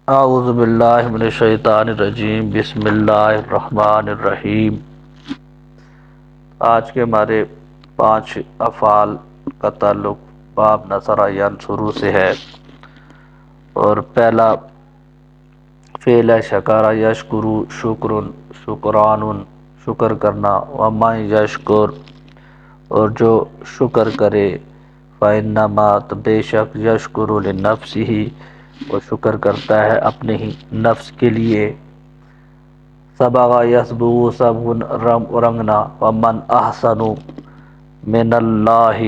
اعوذ باللہ من الشیطان الرجیم، بسم اللہ الرحمن الرحیم۔ آج کے ہمارے 5 افعال کا تعلق باب نصر ینصر سے ہے، اور پہلا فعل ہے شکر یشکر، شکر، شکران، شکر کرنا، ومن یشکر، اور جو شکر کرے، فإنما، تو بے شک، یشکر لنفسہ، وہ شکر کرتا ہے اپنے ہی نفس کے لیے۔ سبغ یسبغ سبغا، رنگنا، ومن احسن من اللہ،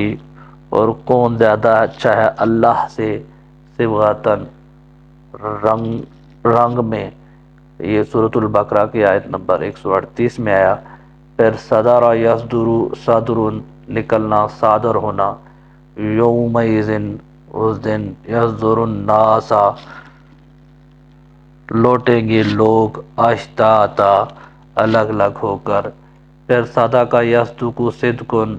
اور کون زیادہ اچھا ہے اللہ سے، صبغۃً، رنگ میں۔ یہ سورۃ البقرہ کی آیت نمبر 138 میں آیا۔ پھر صدر یصدر، صدر، نکلنا، صادر ہونا، یومئذ، اس دن، یصدر الناس، لوٹیں گے لوگ، اشتاتا، الگ الگ ہو کر۔ پھر صدق یصدق صدقن،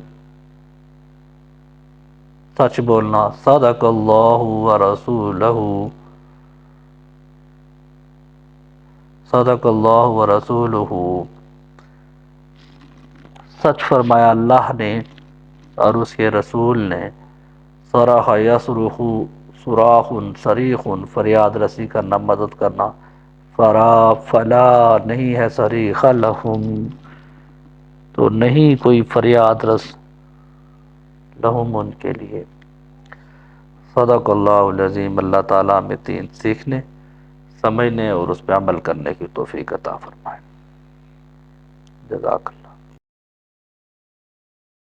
سچ بولنا، صدق اللہ ورسولہ، صدق اللہ ورسولہ، سچ فرمایا اللہ نے اور اس کے رسول نے۔ صرخ یصرخ، صراخ، صریخ، فریاد رسی کرنا، مدد کرنا۔ فلا، نہیں ہے، صریخ لہم، تو نہیں کوئی فریاد رس، لہم، ان کے لیے۔ صدق اللہ العظیم۔ اللہ تعالیٰ ہمیں دین سیکھنے، سمجھنے اور اس پہ عمل کرنے کی توفیق عطا فرمائے۔ جزاک اللہ۔